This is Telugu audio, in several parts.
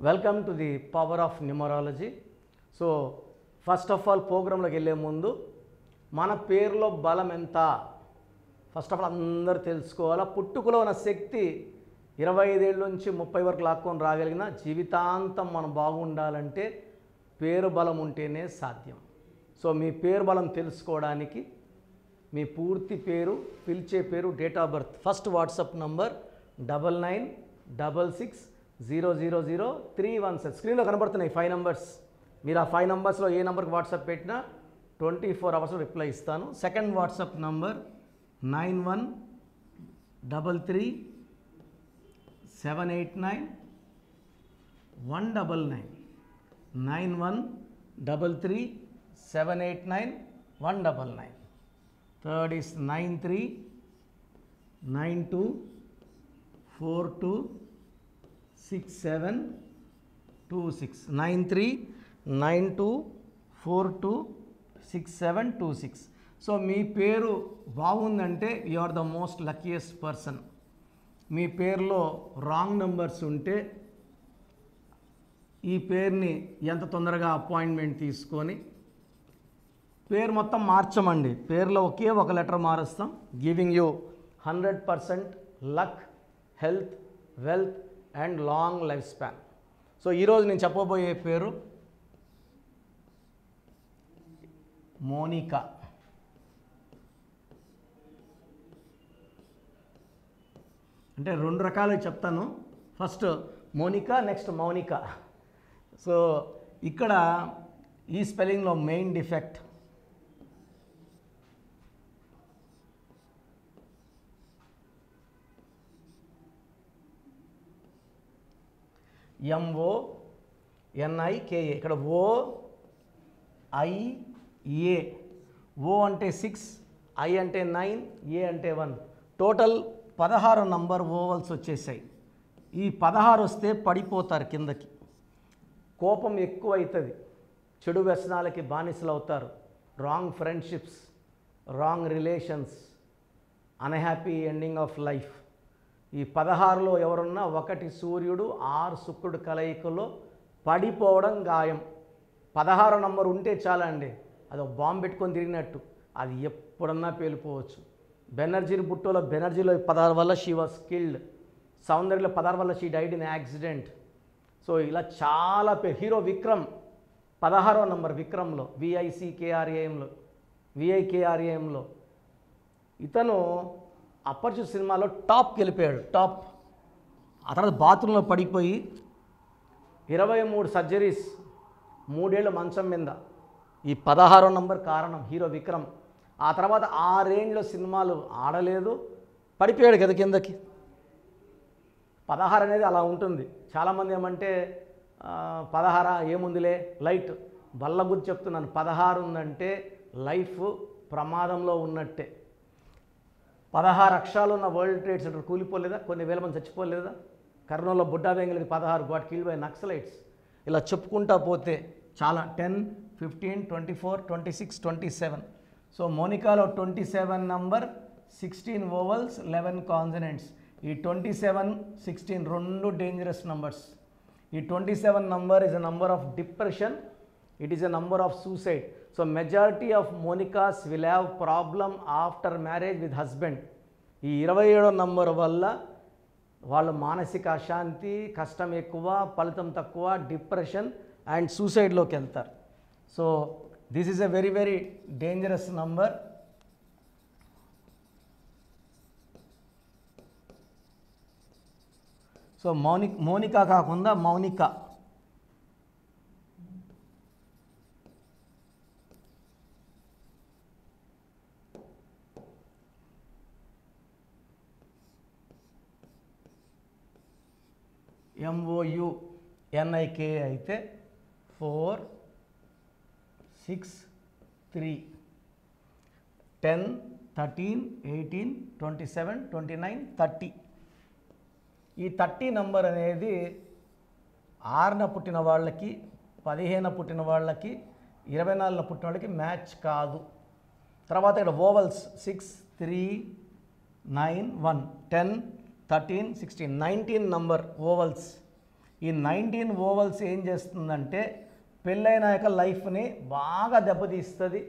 Welcome to the power of numerology. So first of all ప్రోగ్రాంలోకి వెళ్ళే ముందు మన పేరులో బలం ఎంత ఫస్ట్ ఆఫ్ ఆల్ అందరూ తెలుసుకోవాలా. పుట్టుకలో ఉన్న శక్తి 25 ఏళ్ళ నుంచి 30 వరకు లాక్కొని రాగలిగిన జీవితాంతం మనం బాగుండాలంటే పేరు బలం ఉంటేనే సాధ్యం. సో మీ పేరు బలం తెలుసుకోవడానికి మీ పూర్తి పేరు, పిలిచే పేరు, date of birth, first WhatsApp number 9966000317 స్క్రీన్లో కనబడుతున్నాయి 5 నంబర్స్. మీరు ఆ 5 నంబర్స్లో ఏ నెంబర్కి వాట్సాప్ పెట్టినా 24 అవర్స్లో రిప్లై ఇస్తాను. Second WhatsApp number 9133789199 9133789199. Third is 9392426726 9392426726. So మీ పేరు బాగుందంటే you are the most luckiest person. మీ పేరులో రాంగ్ నెంబర్స్ ఉంటే ఈ పేరుని ఎంత తొందరగా అపాయింట్మెంట్ తీసుకొని పేరు మొత్తం మార్చమండి. పేరులో ఒకే ఒక లెటర్ మారుస్తాం. Giving you 100% luck, health, wealth and long life span. So ఈరోజు నేను చెప్పబోయే పేరు మోనికా. అంటే 2 రకాలుగా చెప్తాను. First Monika, next Mounika. So ఇక్కడ ఈ స్పెల్లింగ్లో మెయిన్ డిఫెక్ట్ MONIKA. ఇక్కడ OIA. O అంటే 6, I అంటే 9, A అంటే 1. టోటల్ 16 నంబర్ ఓవల్స్ వచ్చేసాయి. ఈ 16 వస్తే పడిపోతారు కిందకి. కోపం ఎక్కువ అవుతుంది, చెడు వ్యసనాలకి బానిసలు అవుతారు, wrong friendships, wrong relations, unhappy ending of life. ఈ 16లో ఎవరున్నా 1 సూర్యుడు 6 శుక్రుడు కలయికలో పడిపోవడం ఖాయం. 16 నంబర్ ఉంటే చాలా అండి, అది ఒక బాంబు పెట్టుకొని తిరిగినట్టు, అది ఎప్పుడన్నా పేలిపోవచ్చు. బెనర్జీ బుట్టోలో బెనర్జీలో 16 వల్ల షీ వాజ్ కిల్డ్. సౌందర్యలో 16 వల్ల she died in accident. So ఇలా చాలా పేరు. హీరో విక్రమ్ 16వ నంబర్ విక్రమ్లో, VIKRAMలో ఇతను అపర్చు సినిమాలో టాప్కి వెళ్ళిపోయాడు. టాప్ ఆ తర్వాత బాత్రూంలో పడిపోయి 23 సర్జరీస్, 3 ఏళ్ళు మంచం మీద. ఈ 16వ నంబర్ కారణం హీరో విక్రమ్. ఆ తర్వాత 6 రేంజ్లో సినిమాలు ఆడలేదు, పడిపోయాడు కదా కిందకి. 16 అనేది అలా ఉంటుంది. చాలామంది ఏమంటే 16 ఏముందిలే లైట్, బల్ల గురించి చెప్తున్నాను. 16 ఉందంటే లైఫ్ ప్రమాదంలో ఉన్నట్టే. 16 అక్షరాలు ఉన్న వరల్డ్ ట్రేడ్ సెంటర్ కూలిపోలేదా, కొన్ని వేల మంది చచ్చిపోలేదా? కర్నూలులో Budda Bengaluru 16 got killed by Naxalites. ఇలా చెప్పుకుంటా పోతే చాలా 10, 15, 24, 26, 27. సో మోనికాలో 27 నంబర్, 16 ఓవల్స్, 11 కాన్సనెంట్స్. ఈ 27, 16 2 డేంజరస్ నంబర్స్. ఈ 27 number is a number of depression, it is a number of suicide. So majority of Monikas will have problem after marriage with husband. ఈ 27వ నంబర్ వల్ల వాళ్ళు మానసిక అశాంతి, కష్టం ఎక్కువ, ఫలితం తక్కువ, డిప్రెషన్ అండ్ సూసైడ్లోకి వెళ్తారు. So this is a very very dangerous number. So Monika కాకుండా మౌనిక. MOUNIKA అయితే 4, 6, 3, 10, 13, 18, 27, 29, 30. ఈ 30 నంబర్ అనేది 6న పుట్టిన వాళ్ళకి, 15న పుట్టిన వాళ్ళకి, 24న పుట్టిన వాళ్ళకి మ్యాచ్ కాదు. తర్వాత ఇక్కడ ఓవల్స్ 6, 3, 9, 1, 10, 13, 16, 19 నంబర్ ఓవల్స్. ఈ 19 ఓవల్స్ ఏం చేస్తుందంటే పెళ్ళైన యొక్క లైఫ్ని బాగా దెబ్బతీస్తుంది,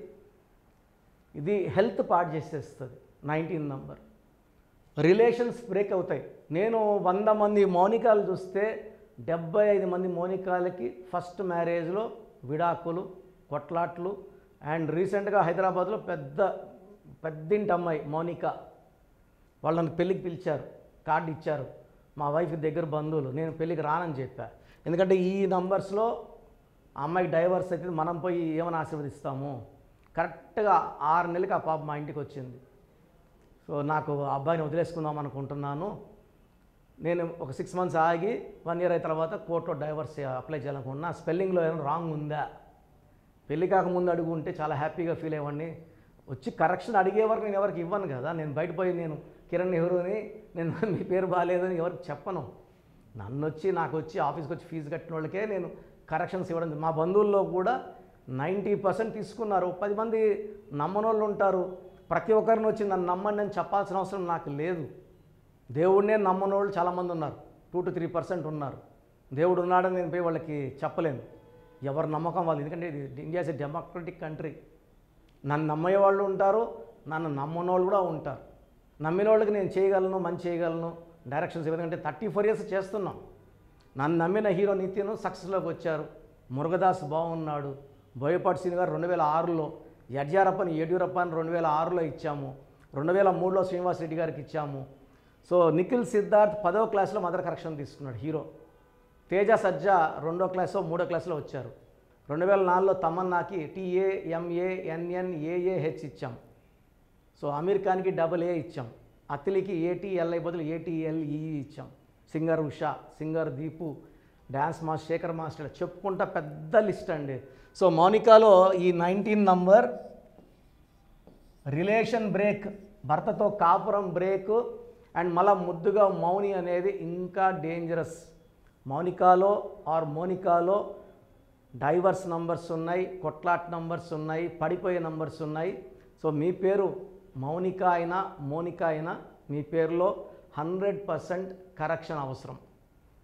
ఇది హెల్త్ పాడు చేసేస్తుంది. 19 నంబర్ రిలేషన్స్ బ్రేక్ అవుతాయి. నేను 100 మంది మౌనికాలు చూస్తే 75 మంది మౌనికాలకి ఫస్ట్ మ్యారేజ్లో విడాకులు, కొట్లాట్లు. అండ్ రీసెంట్గా హైదరాబాద్లో పెద్దింటి అమ్మాయి మౌనిక, వాళ్ళని పెళ్ళికి పిలిచారు, కార్డు ఇచ్చారు, మా వైఫ్ దగ్గర బంధువులు, నేను పెళ్ళికి రానని చెప్పా. ఎందుకంటే ఈ నంబర్స్లో ఆ అమ్మాయికి డైవర్స్ అయితే మనం పోయి ఏమని ఆశీర్వదిస్తాము. కరెక్ట్గా 6 నెలలకి ఆ పాప మా ఇంటికి వచ్చింది. సో నాకు ఆ అబ్బాయిని వదిలేసుకుందాం అనుకుంటున్నాను. నేను ఒక 6 మంత్స్ ఆగి 1 ఇయర్ అయిన తర్వాత కోర్టులో డైవర్స్ అప్లై చేయాలనుకున్నా. స్పెల్లింగ్లో ఏమైనా రాంగ్ ఉందా, పెళ్ళి కాకముందు అడుగు ఉంటే చాలా హ్యాపీగా ఫీల్ అయ్యేవాడిని. వచ్చి కరెక్షన్ అడిగేవరకు నేను ఎవరికి ఇవ్వను కదా. నేను బయట పోయి నేను కిరణ్ నెహ్రూని, నేను మీ పేరు బాగాలేదని ఎవరికి చెప్పను. నాకు వచ్చి ఆఫీస్కి వచ్చి ఫీజు కట్టిన వాళ్ళకే నేను కరెక్షన్స్ ఇవ్వడం. మా బంధువుల్లో కూడా 90% తీసుకున్నారు. 10 మంది నమ్మనోళ్ళు ఉంటారు. ప్రతి ఒక్కరిని వచ్చి నన్ను నమ్మండి అని చెప్పాల్సిన అవసరం నాకు లేదు. దేవుడినే నమ్మనోళ్ళు చాలామంది ఉన్నారు, 2 to 3% ఉన్నారు. దేవుడు ఉన్నాడని నేను పోయి వాళ్ళకి చెప్పలేను. ఎవరు నమ్మకం వాళ్ళు. ఎందుకంటే India is a democratic country. నన్ను నమ్మే వాళ్ళు ఉంటారు, నన్ను నమ్మనోళ్ళు కూడా ఉంటారు. నమ్మిన వాళ్ళకి నేను చేయగలను, మంచి చేయగలను, డైరెక్షన్స్. ఎందుకంటే 34 years చేస్తున్నాం. నన్ను నమ్మిన హీరో నితిన్ సక్సెస్లోకి వచ్చారు. మురుగదాస్ బాగున్నాడు. బోయపాటి శ్రీను గారు 2006లో, యడ్యూరప్పని 2006లో ఇచ్చాము. 2003లో శ్రీనివాస్ రెడ్డి గారికి ఇచ్చాము. సో నిఖిల్ సిద్ధార్థ్ 10వ క్లాస్లో మదర్ కరెక్షన్ తీసుకున్నాడు హీరో. తేజ సజ్జా 2వ క్లాసో 3వ క్లాస్లో వచ్చారు. 2004లో తమన్నాకి TAMANNAAH ఇచ్చాం. సో అమీర్ ఖాన్కి AA ఇచ్చాం. అతిలికి ATLI బదులు ATLE ఇచ్చాం. Singer Usha, singer Deepu, dance master Shekar master, చెప్పుకుంటా పెద్ద లిస్ట్ అండి. సో మౌనికాలో ఈ 19 నంబర్ రిలేషన్ బ్రేక్, భర్తతో కాపురం బ్రేక్, అండ్ మళ్ళా ముద్దుగా మౌని అనేది ఇంకా డేంజరస్. మోనికాలో డైవర్స్ నంబర్స్ ఉన్నాయి, కొట్లాట్ నంబర్స్ ఉన్నాయి, పడిపోయే నంబర్స్ ఉన్నాయి. సో మీ పేరు మౌనిక అయినా మోనికా అయినా మీ పేరులో 100% కరెక్షన్ అవసరం.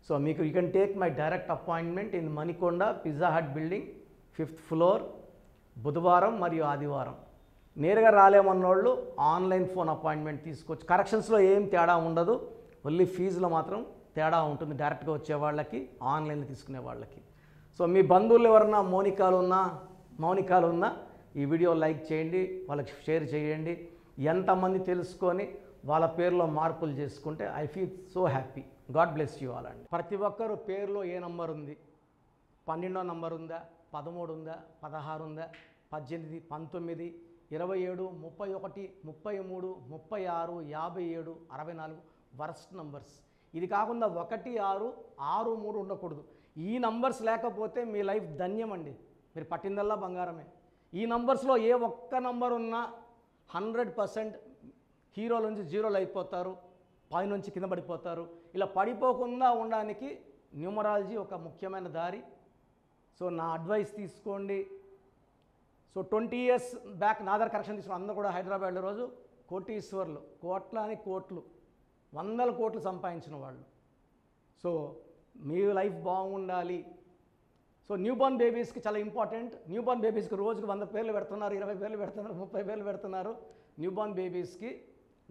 సో మీకు you can take my direct appointment in Manikonda Pizza Hut building 5th floor బుధవారం మరియు ఆదివారం. నేరుగా రాలేమన్నోళ్ళు ఆన్లైన్ ఫోన్ అపాయింట్మెంట్ తీసుకోవచ్చు. కరెక్షన్స్లో ఏం తేడా ఉండదు, ఓన్లీ ఫీజులో మాత్రం తేడా ఉంటుంది డైరెక్ట్గా వచ్చే వాళ్ళకి, ఆన్లైన్లో తీసుకునే వాళ్ళకి. సో మీ బంధువులు ఎవరన్నా మౌనికాలు ఉన్నా ఈ వీడియో లైక్ చేయండి, వాళ్ళకి షేర్ చేయండి. ఎంతమంది తెలుసుకొని వాళ్ళ పేరులో మార్పులు చేసుకుంటే I feel so happy. God bless you all అండి. ప్రతి ఒక్కరు పేరులో ఏ నంబర్ ఉంది, 12వ నంబర్ ఉందా, 13 ఉందా, 16 ఉందా, 18, 19, 27, 31, 33, 36, 57, 64 వర్స్ట్ నంబర్స్. ఇది కాకుండా 1, 6, 6, 3 ఉండకూడదు. ఈ నంబర్స్ లేకపోతే మీ లైఫ్ ధన్యం అండి. మీరు పట్టిందల్లా బంగారమే. ఈ నంబర్స్లో ఏ ఒక్క నంబర్ ఉన్నా 100% హీరోల నుంచి జీరోలు అయిపోతారు, పైనుంచి కింద పడిపోతారు. ఇలా పడిపోకుండా ఉండడానికి న్యూమరాలజీ ఒక ముఖ్యమైన దారి. సో నా అడ్వైస్ తీసుకోండి. సో 20 years బ్యాక్ నా దగ్గర కరెక్షన్ తీసుకున్న అందరూ కూడా హైదరాబాద్లో రోజు కోటీశ్వర్లు, కోట్లు, 100 కోట్లు సంపాదించిన వాళ్ళు. సో మీ లైఫ్ బాగుండాలి. సో న్యూబార్న్ బేబీస్కి చాలా ఇంపార్టెంట్. న్యూబార్న్ బేబీస్కి రోజుకి 100 పేర్లు పెడుతున్నారు, 20 పేర్లు పెడుతున్నారు, 30 పేర్లు పెడుతున్నారు. న్యూబార్న్ బేబీస్కి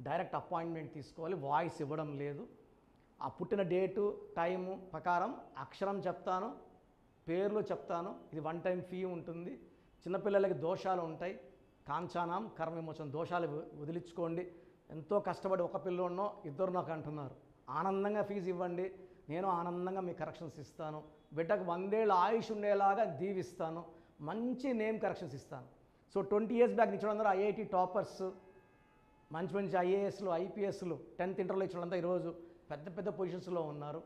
డైరెక్ట్ అపాయింట్మెంట్ తీసుకోవాలి, వాయిస్ ఇవ్వడం లేదు. ఆ పుట్టిన డేటు టైము ప్రకారం అక్షరం చెప్తాను, పేర్లు చెప్తాను. ఇది 1 time ఫీ ఉంటుంది. చిన్నపిల్లలకి దోషాలు ఉంటాయి, కాంచానం కర్మ విమోచన దోషాలు వదిలించుకోండి. ఎంతో కష్టపడి ఒక పిల్లోనో 2 నాకు అంటున్నారు. ఆనందంగా ఫీజు ఇవ్వండి, నేను ఆనందంగా మీ కరెక్షన్స్ ఇస్తాను. బిడ్డకు 100 ఏళ్ళ ఆయుష్ ఉండేలాగా దీవిస్తాను, మంచి నేమ్ కరెక్షన్స్ ఇస్తాను. సో 20 years బ్యాక్ ఇచ్చిన అందరూ IIT టాపర్స్, మంచి IASలు, IPSలు, 10th ఇంటర్లో ఇచ్చిన వాళ్ళంతా ఈరోజు పెద్ద పొజిషన్స్లో ఉన్నారు.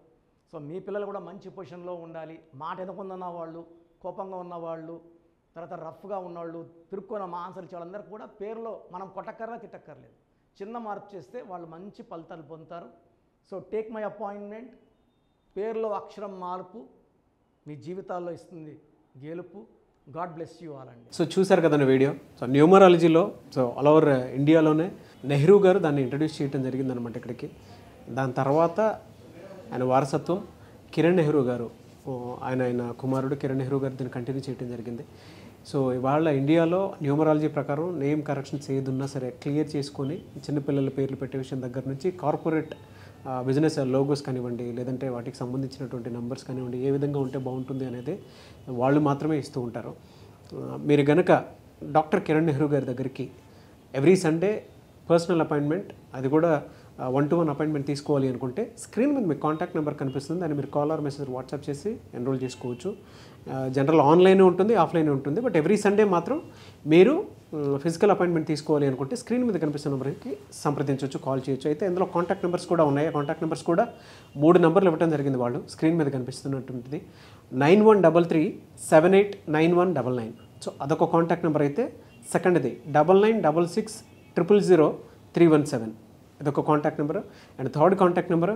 సో మీ పిల్లలు కూడా మంచి పొజిషన్లో ఉండాలి. మాట ఎదుకున్న వాళ్ళు, కోపంగా ఉన్నవాళ్ళు, తర్వాత రఫ్గా ఉన్నవాళ్ళు, తిరుక్కున్న ఆన్సర్ ఇచ్చే వాళ్ళందరూ కూడా పేరులో మనం కొట్టక్కర్లా తిట్టక్కర్లేదు, చిన్న మార్పు చేస్తే వాళ్ళు మంచి ఫలితాలు పొందుతారు. So take my appointment. పేరులో అక్షరం మార్పు మీ జీవితాల్లో ఇస్తుంది గెలుపు. గాడ్ బ్లెస్ యూ ఆల్ అండి. సో చూసారు కదండి వీడియో. సో న్యూమరాలజీలో సో ఆల్ ఓవర్ ఇండియాలోనే నెహ్రూ గారు దాన్ని ఇంట్రడ్యూస్ చేయడం జరిగిందనమాట ఇక్కడికి. దాని తర్వాత ఆయన వారసత్వం కిరణ్ నెహ్రూ గారు, ఆయన కుమారుడు కిరణ్ నెహ్రూ గారు దీన్ని కంటిన్యూ చేయడం జరిగింది. సో ఇవాళ ఇండియాలో న్యూమరాలజీ ప్రకారం నేమ్ కరెక్షన్స్ ఏదున్నా సరే క్లియర్ చేసుకొని చిన్నపిల్లల పేర్లు పెట్టే విషయం దగ్గర నుంచి కార్పొరేట్ బిజినెస్ లోగోస్ కానివ్వండి, లేదంటే వాటికి సంబంధించినటువంటి నెంబర్స్ కానివ్వండి, ఏ విధంగా ఉంటే బాగుంటుంది అనేది వాళ్ళు మాత్రమే ఇస్తూ ఉంటారు. మీరు గనక డాక్టర్ కిరణ్ నెహ్రూ గారి దగ్గరికి ఎవ్రీ సండే పర్సనల్ అపాయింట్మెంట్, అది కూడా 1-to-1 అపాయింట్మెంట్ తీసుకోవాలి అనుకుంటే స్క్రీన్ మీద మీకు కాంటాక్ట్ నెంబర్ కనిపిస్తుంది, దాన్ని మీరు కాల్ ఆర్ మెసేజ్ వాట్సాప్ చేసి ఎన్రోల్ చేసుకోవచ్చు. జనరల్ ఆన్లైన్ ఉంటుంది, ఆఫ్లైన్ ఉంటుంది. బట్ ఎవ్రీ సండే మాత్రం మీరు ఫిజికల్ అపాయింట్మెంట్ తీసుకోవాలి అనుకుంటే స్క్రీన్ మీద కనిపిస్తున్న నెంబర్కి సంప్రదించవచ్చు, కాల్ చేయొచ్చు. అయితే ఇందులో కాంటాక్ట్ నెంబర్స్ కూడా ఉన్నాయి. ఆ కాంటాక్ట్ నెంబర్స్ కూడా 3 నెంబర్లు ఇవ్వడం జరిగింది వాళ్ళు, స్క్రీన్ మీద కనిపిస్తున్నటువంటిది 9133789199. సో అదొక కాంటాక్ట్ నెంబర్. అయితే సెకండ్ది 9966000317, ఇదొక contact number. And third contact number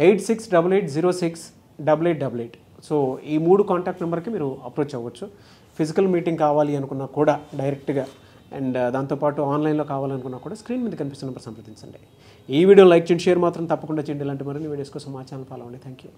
8688068888. So ఈ 3 కాంటాక్ట్ నెంబర్కి మీరు అప్రోచ్ అవ్వచ్చు. ఫిజికల్ మీటింగ్ కావాలి అనుకున్నా కూడా డైరెక్ట్గా, అండ్ దాంతోపాటు ఆన్లైన్లో కావాలనుకున్నా కూడా స్క్రీన్ మీద కనిపిస్తున్న నెంబర్ సంప్రదించండి. ఈ వీడియో లైక్ చేయండి, షేర్ మాత్రం తప్పకుండా చేయండి. ఇలాంటి మరిన్ని వీడియోస్ కోసం మా ఛానల్ ఫాలో అవ్వండి. Thank you.